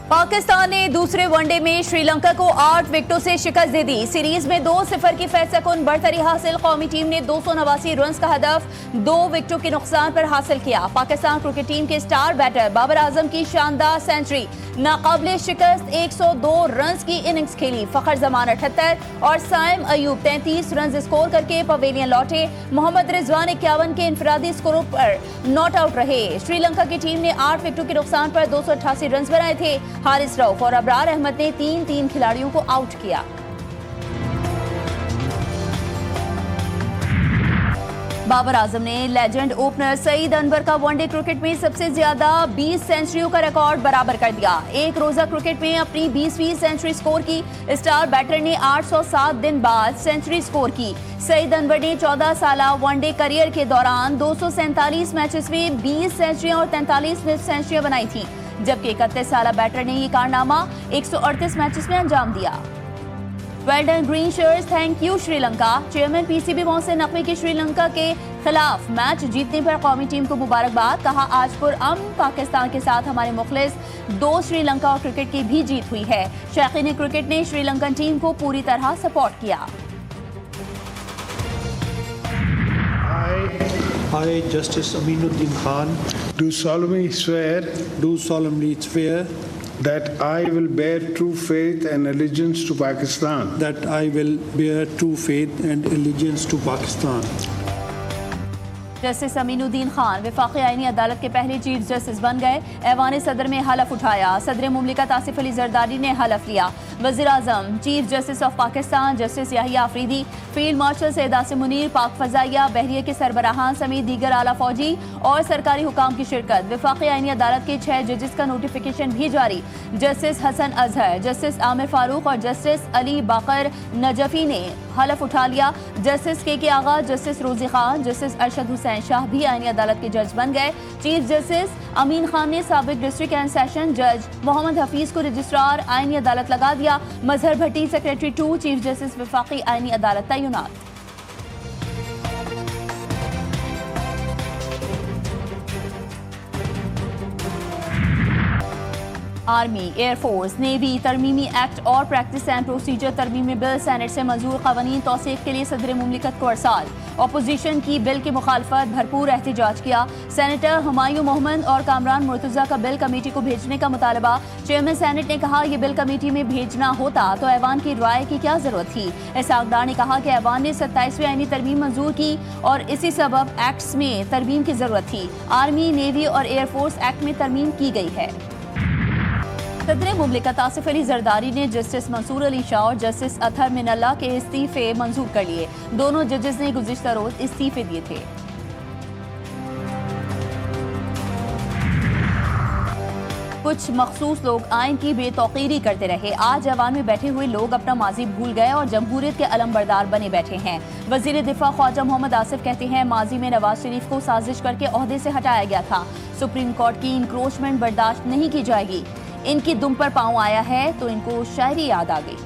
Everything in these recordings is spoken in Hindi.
पाकिस्तान ने दूसरे वनडे में श्रीलंका को 8 विकेटों से शिकस्त दे दी। सीरीज में 2-0 की फैसलाकुन बढ़तरी हासिल। कौमी टीम ने 289 रन का हदफ 2 विकेटों के नुकसान पर हासिल किया। पाकिस्तान क्रिकेट टीम के स्टार बैटर बाबर आजम की शानदार सेंचुरी, नाकाबिले शिकस्त 102 रन की इनिंग्स खेली। फखर जमान 78 और साइम अयूब 33 रन स्कोर करके पवेलियन लौटे। मोहम्मद रिजवान 51 के इंफरादी स्कोरों पर नॉट आउट रहे। श्रीलंका की टीम ने 8 विकेटों के नुकसान पर 288 रन बनाए थे। हारिस रऊफ और अबरार अहमद ने 3-3 खिलाड़ियों को आउट किया। बाबर आजम ने लेजेंड ओपनर सईद अनवर का वनडे क्रिकेट में सबसे ज्यादा 20 सेंचुरियों का रिकॉर्ड बराबर कर दिया। एक रोजा क्रिकेट में अपनी 20वीं सेंचुरी स्कोर की। स्टार बैटर ने 807 दिन बाद सेंचुरी स्कोर की। सईद अनवर ने 14 साला वनडे करियर के दौरान 247 मैचेस में 20 सेंचुरियां और 43 सेंचुरियां बनाई थी, जबकि 31 साला बैटर ने ये कारनामा 138 मैचेस में अंजाम दिया। Well done green shirts, thank you Sri Lanka. Chairman PCB Mohsin Naqvi की श्रीलंका के खिलाफ मैच जीतने पर कौमी टीम को मुबारकबाद। कहा, आज पुरअमन पाकिस्तान के साथ हमारे मुखलिस दोस्त श्रीलंका और क्रिकेट की भी जीत हुई है। शौकीन क्रिकेट ने श्रीलंकन टीम को पूरी तरह सपोर्ट किया। I, Justice Aminuddin Khan, do solemnly swear that I will bear true faith and allegiance to Pakistan. that I will bear true faith and allegiance to Pakistan. Justice Aminuddin Khan वफाकी आईनी अदालत के पहले चीफ जस्टिस बन गए। ऐवान सदर में हलफ उठाया। सदर मुमलिकत आसिफ अली जरदारी ने हलफ लिया। वज़ीर आज़म, chief justice of Pakistan justice Yahya Afridi, field marshal Syed Asim Munir, पाक फजाइया बहरिया के सरबराहान समेत दीगर आला फौजी और सरकारी हुकाम की शिरकत। वफाकी आईनी अदालत के 6 जजेस का नोटिफिकेशन भी जारी। जस्टिस हसन अजहर, जस्टिस आमिर फारूक और जस्टिस अली बाकर नजफी ने हलफ उठा लिया। जस्टिस के आगा, जस्टिस रोजी खान, जस्टिस अरशद हुसैन शाह भी आईनी अदालत के जज बन गए। चीफ जस्टिस अमीन खान ने साबिक डिस्ट्रिक्ट एंड सेशन जज मोहम्मद हफीज को रजिस्ट्रार आईनी अदालत लगा दिया। Mazhar Bhatti secretary 2 chief justice वफाकी आईनी अदालत तैनात। आर्मी, एयरफोर्स, नेवी तरमीमी एक्ट और प्रैक्टिस एंड प्रोसीजर तरमीमी बिल सेनेट से मंजूर कवानीन तौसीक के लिए सदर मुमलिकत को अरसाल। अपोजिशन की बिल की मुखालफत, भरपूर एहतजाज किया। सेनेटर हुमायूं मोहम्मद और कामरान मुर्तजा का बिल कमेटी को भेजने का मुतालबा। चेयरमैन सेनेट ने कहा, यह बिल कमेटी में भेजना होता तो ऐवान की राय की क्या जरूरत थी। इसहाकदार ने कहा कि ऐवान ने 27वीं आईनी तरमीम मंजूर की और इसी सबब एक्ट्स में तरमीम की जरूरत थी। आर्मी, नेवी और एयरफोर्स एक्ट में तरमीम की गई है। सदर मुमलिकत आसिफ अली जरदारी ने जस्टिस मंसूर अली शाह और जस्टिस अतहर मिनल्ला के इस्तीफे मंजूर कर लिए। दोनों जजेस ने गुज़िश्ता रोज इस्तीफे दिए थे। कुछ मखसूस लोग आइन की बेतौकीरी करते रहे। आज ऐवान में बैठे हुए लोग अपना माजी भूल गए और जमहूरियत के अलमबरदार बने बैठे हैं। वजीर दिफा ख्वाजा मोहम्मद आसिफ कहते हैं, माजी में नवाज शरीफ को साजिश करके ओहदे से हटाया गया था। सुप्रीम कोर्ट की इंक्रोचमेंट बर्दाश्त नहीं की जाएगी। इनकी दुम पर पांव आया है तो इनको शायरी याद आ गई।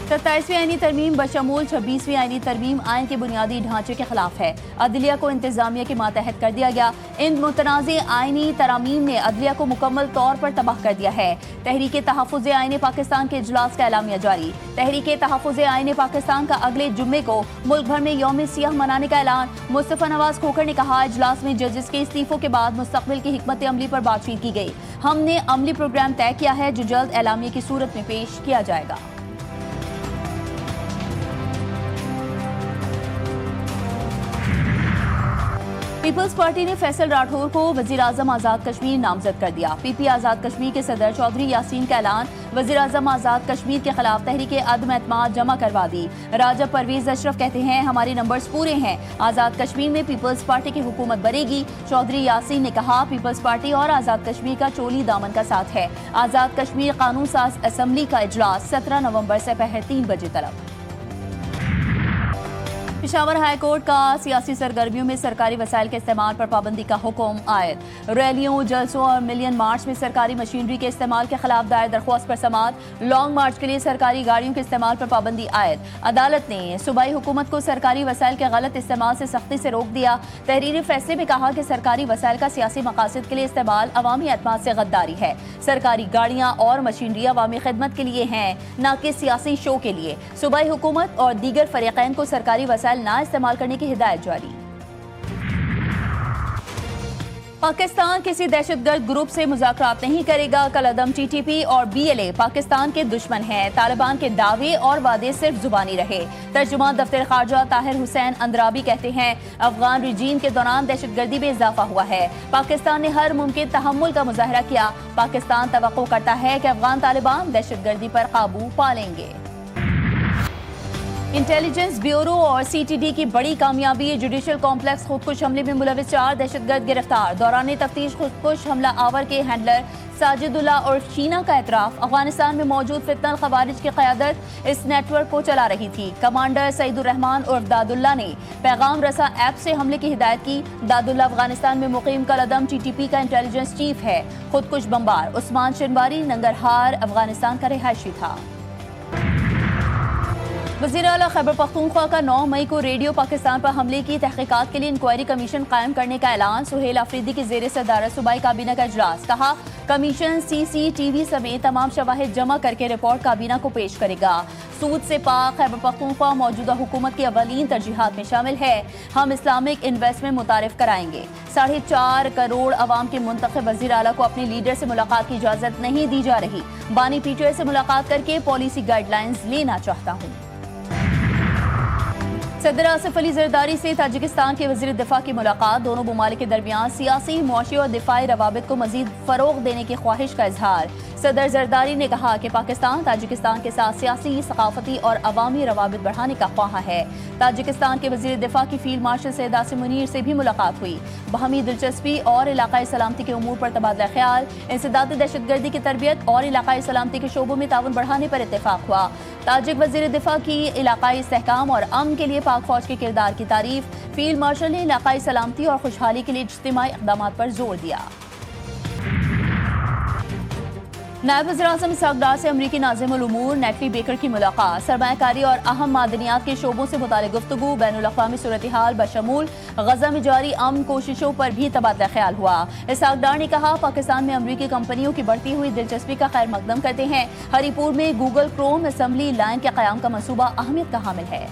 27वीं आईनी तरमीम बशमूल 26वीं आईनी तरमीम आइन के बुनियादी ढांचे के खिलाफ है। अदलिया को इंतजामिया के मातहत कर दिया गया। इन मुतनाज़े आईनी तरामीम ने अदलिया को मुकम्मल तौर पर तबाह कर दिया है। तहरीक तहफ़्फ़ुज़ आईन पाकिस्तान के इजलास का एलामिया जारी। तहरीक तहफ़्फ़ुज़ आईन पाकिस्तान का अगले जुम्मे को मुल्क भर में यौम सियाह मनाने का ऐलान। मुस्तफ़ा नवाज खोखर ने कहा, इजलास में जजेस के इस्तीफों के बाद मुस्तक़बिल की हिकमत अमली पर बातचीत की गई। हमने अमली प्रोग्राम तय किया है जो जल्द एलामिया की सूरत में पेश किया जाएगा। पीपल्स पार्टी ने फैसल राठौर को वजीर आजम आज़ाद कश्मीर नामजद कर दिया। पीपी आज़ाद कश्मीर के सदर चौधरी यासीन का ऐलान। वजीर आजम आज़ाद कश्मीर के खिलाफ तहरीक अदम एतमाद जमा करवा दी। राजा परवेज अशरफ कहते हैं, हमारे नंबर्स पूरे हैं। आज़ाद कश्मीर में पीपल्स पार्टी की हुकूमत बनेगी। चौधरी यासीन ने कहा, पीपल्स पार्टी और आज़ाद कश्मीर का चोली दामन का साथ है। आज़ाद कश्मीर कानून साज असम्बली का इजलास 17 नवंबर से पहर 3 बजे तलब। पेशावर हाई कोर्ट का सियासी सरगर्मियों में सरकारी वसाइल के इस्तेमाल पर पाबंदी का हुक्म आयद। रैलियों, जलसों और मिलियन मार्च में सरकारी मशीनरी के इस्तेमाल के खिलाफ दायर दरख्वास्त पर समाअत। लॉन्ग मार्च के लिए सरकारी गाड़ियों के इस्तेमाल पर पाबंदी आयद। अदालत ने सूबाई हुकूमत को सरकारी वसाइल के गलत इस्तेमाल से सख्ती से रोक दिया। तहरीरी फैसले में कहा कि सरकारी वसाइल का सियासी मकासद के लिए इस्तेमाल अवामी एतमाद से गद्दारी है। सरकारी गाड़ियाँ और मशीनरी अवामी खिदमत के लिए हैं, न कि सियासी शो के लिए। सूबाई हुकूमत और दीगर फरीकैन को सरकारी वसाइल ना इस्तेमाल करने की हिदायत जारी। पाकिस्तान किसी दहशतगर्द ग्रुप से मुज़ाकरात नहीं करेगा। कलअदम TTP और BLA पाकिस्तान के दुश्मन हैं। तालिबान के दावे और वादे सिर्फ जुबानी रहे। तर्जुमान दफ्तर खारजा ताहिर हुसैन अंद्राबी कहते हैं, अफगान रिजीम के दौरान दहशतगर्दी में इजाफा हुआ है। पाकिस्तान ने हर मुमकिन तहम्मुल का मुजाहरा किया। पाकिस्तान तवक्को करता है कि अफगान तालिबान दहशतगर्दी पर काबू पा लेंगे। इंटेलिजेंस ब्यूरो और CTD की बड़ी कामयाबी। जुडिशल कॉम्प्लेक्स खुदकुश हमले में मुलविस 4 दहशतगर्द गिरफ्तार। दौरान तफ्तीश खुदकुश हमला आवर के हैंडलर साजिदुल्ला और शीना का एतराफ। अफगानिस्तान में मौजूद फितनल खवारिज की क़यादत इस नेटवर्क को चला रही थी। कमांडर सईदुर रहमान उर्फ दादुल्ला ने पैगाम रसा ऐप से हमले की हिदायत की। दादुल्ला अफगानिस्तान में मुकीम कलअदम TTP का इंटेलिजेंस चीफ है। खुदकुश बम्बार उस्मान शिनवारी नंगरहार अफगानिस्तान का रिहायशी था। वज़ीर आला खैबर पख्तूनख्वा का 9 मई को रेडियो पाकिस्तान पर हमले की तहकीकात के लिए इंक्वायरी कमीशन कायम करने का ऐलान। सुहेल आफरीदी की ज़ेर सदारत सूबाई काबीना का इजलास। कहा, कमीशन CCTV समेत तमाम शवाहिद जमा करके रिपोर्ट काबीना को पेश करेगा। सूद से पाक खैबर पख्तूनख्वा मौजूदा हुकूमत की अवलीन तरजीहात में शामिल है। हम इस्लामिक इन्वेस्टमेंट मुतारिफ कराएंगे। 4.5 करोड़ अवाम के मुंतखब वज़ीर आला को अपने लीडर से मुलाकात की इजाज़त नहीं दी जा रही। बानी PTI से मुलाकात करके पॉलिसी गाइडलाइंस लेना चाहता हूँ। सदर आसिफ अली जरदारी से ताजिकिस्तान के वज़ीर दिफा की मुलाकात। दोनों ममालिक के दरमियान सियासी, मुआशी और दिफाई रवाबित को मजीद फ़रोग़ देने की ख्वाहिश का इजहार। सदर जरदारी ने कहा कि पाकिस्तान ताजिकिस्तान के साथ सियासी, सकाफती और अवामी रवाबित बढ़ाने का ख्वाहा है। ताजिकिस्तान के वज़ीर दिफा की फील्ड मार्शल सैयद आसिम मुनीर से भी मुलाकात हुई। बाहमी दिलचस्पी और इलाकाई सलामती के उमूर पर तबादला ख्याल, इंसदाद दहशतगर्दी की तरबियत और इलाकाई सलामती के शोबों में ताउन बढ़ाने पर इत्तेफाक हुआ। ताजिक वज़ीर दिफा की इलाकाई इस्तेहकाम और अमन के लिए पाक फौज के किरदार की तारीफ। फील्ड मार्शल ने इलाकाई सलामती और खुशहाली के लिए इज्तिमाई इक़दामात पर जोर दिया। नायब वज़ीर-ए-आज़म इसहाक़ डार से अमरीकी नाज़िमुल उमूर नेटली बेकर की मुलाकात। सरमायाकारी और अहम मादनियात के शोबों से मुताल्लिक़ गुफ्तगू। बैनुल-अक़वामी सूरत-ए-हाल बशमूल गज़ा में जारी अमन कोशिशों पर भी तबादला ख्याल हुआ। इसहाक़ डार ने कहा, पाकिस्तान में अमरीकी कंपनियों की बढ़ती हुई दिलचस्पी का खैर मकदम करते हैं। हरीपुर में गूगल क्रोम असेंबली लाइन के क़याम का मंसूबा अहमियत का हामिल है।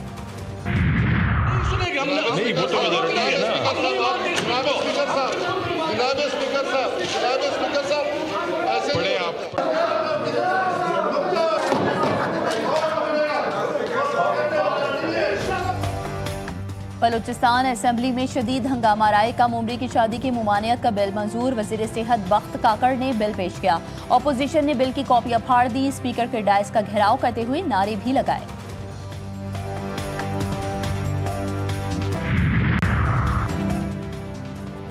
बलूचिस्तान असेंबली में शदीद हंगामा। राय कम उम्री की शादी की मुमानियत का बिल मंजूर। वज़ीर सेहत बख्त काकड़ ने बिल पेश किया। अपोजिशन ने बिल की कॉपियां फाड़ दी। स्पीकर के डायस का घेराव करते हुए नारे भी लगाए।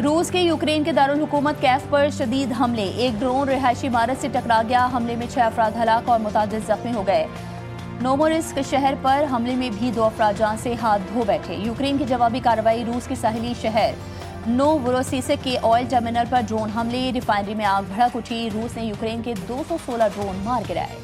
रूस के यूक्रेन के दारुल हुकूमत कैफ पर शदीद हमले। एक ड्रोन रिहायशी इमारत से टकरा गया। हमले में 6 अफराद हलाक और मुतादिद जख्मी हो गए। नोमोरिस्क शहर पर हमले में भी 2 अफराद जान से हाथ धो बैठे। यूक्रेन की जवाबी कार्रवाई। रूस के साहिली शहर नोवरोसिस्क के ऑयल टर्मिनल पर ड्रोन हमले। रिफाइनरी में आग भड़क उठी। रूस ने यूक्रेन के 216 ड्रोन मार गिराए।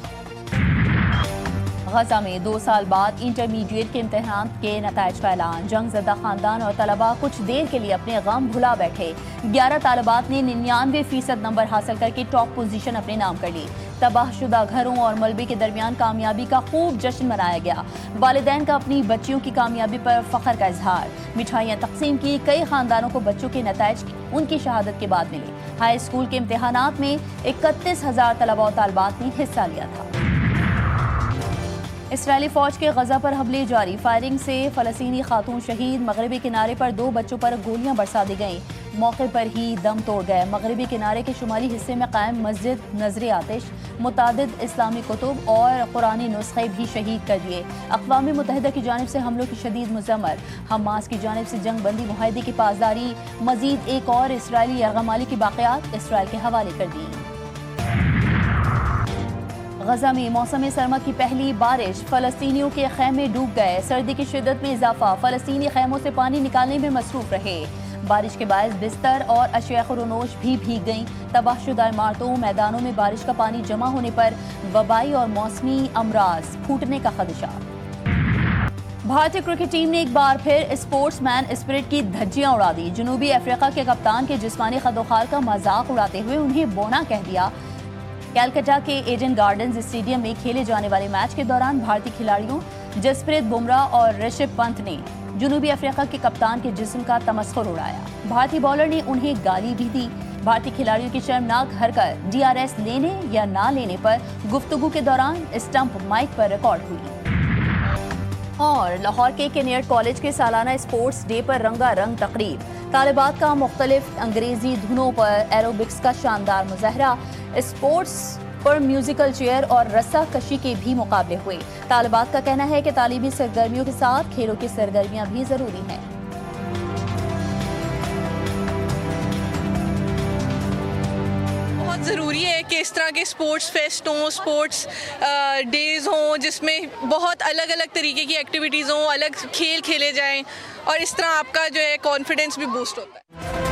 गजा में 2 साल बाद इंटरमीडिएट के इम्तिहान के नताइज का ऐलान। जंगज़दा खानदान और तलबा कुछ देर के लिए अपने गम भुला बैठे। 11 तालिबात ने 99% नंबर हासिल करके टॉप पोजीशन अपने नाम कर ली। तबाहशुदा घरों और मलबे के दरमियान कामयाबी का खूब जश्न मनाया गया। वालिदैन का अपनी बच्चियों की कामयाबी पर फख्र का इजहार। मिठाइयाँ तकसीम की। कई खानदानों को बच्चों के नताइज उनकी शहादत के बाद मिले। हाई स्कूल के इम्तिहानात में 31,000 तलबा और तालिबात ने हिस्सा लिया था। इसराइली फौज के गजा पर हमले जारी। फायरिंग से फलस्तीनी खातून शहीद। मगरबी किनारे पर 2 बच्चों पर गोलियां बरसा दी गईं। मौके पर ही दम तोड़ गए। मगरबी किनारे के शुमाली हिस्से में कायम मस्जिद नजर आतिश, मुतादिद इस्लामी कुतुब और कुरानी नुस्खे भी शहीद कर दिए। अक़वाम मुत्तहिदा की जानिब से हमलों की शदीद मुज़म्मत। हमास की जानिब से जंग बंदी मुआहदे की पासदारी। मजीद एक और इसराइली यरगमाली की बाक़ियात इसराइल के हवाले कर दी। गजा में मौसम सरमा की पहली बारिश, फलस्तीनियों के खैमे डूब गए। सर्दी की शिद्दत में इजाफा, फलस्तीनी खैमों से पानी निकालने में मसरूफ रहे। बारिश के बायस बिस्तर और अशिया खुरोनोश भी भीग गईं। तबाहशुदा इमारतों, मैदानों में बारिश का पानी जमा होने पर वबाई और मौसमी अमराज फूटने का खदशा। भारतीय क्रिकेट टीम ने एक बार फिर स्पोर्ट्समैन स्पिरिट की धज्जियां उड़ा दी। जनूबी अफ्रीका के कप्तान के जिस्मानी खदोखाल का मजाक उड़ाते हुए उन्हें बोना कह दिया। कैलकाटा के एडन गार्डन्स स्टेडियम में खेले जाने वाले मैच के दौरान भारतीय खिलाड़ियों जसप्रीत बुमराह और ऋषभ पंत ने जनूबी अफ्रीका के कप्तान के जिस्म का तमस्खुर उड़ाया। भारतीय बॉलर ने उन्हें गाली भी दी। भारतीय खिलाड़ियों की शर्मनाक हरकत डीआरएस लेने या ना लेने पर गुफ्तगू के दौरान स्टंप माइक पर रिकॉर्ड हुई। और लाहौर के केनियट कॉलेज के सालाना स्पोर्ट्स डे पर रंगारंग तकरीब, तालिबात का मुख्तलिफ अंग्रेजी धुनों पर एरोबिक्स का शानदार मुजाहरा, स्पोर्ट्स पर म्यूजिकल चेयर और रस्सा कशी के भी मुकाबले हुए। तालिबात का कहना है कि तालीमी सरगर्मियों के साथ खेलों की सरगर्मियां भी जरूरी हैं। बहुत ज़रूरी है कि इस तरह के स्पोर्ट्स फेस्ट हों, स्पोर्ट्स डेज़ हों, जिसमें बहुत अलग अलग तरीके की एक्टिविटीज़ हों, अलग खेल खेले जाएं और इस तरह आपका जो है कॉन्फिडेंस भी बूस्ट होता है।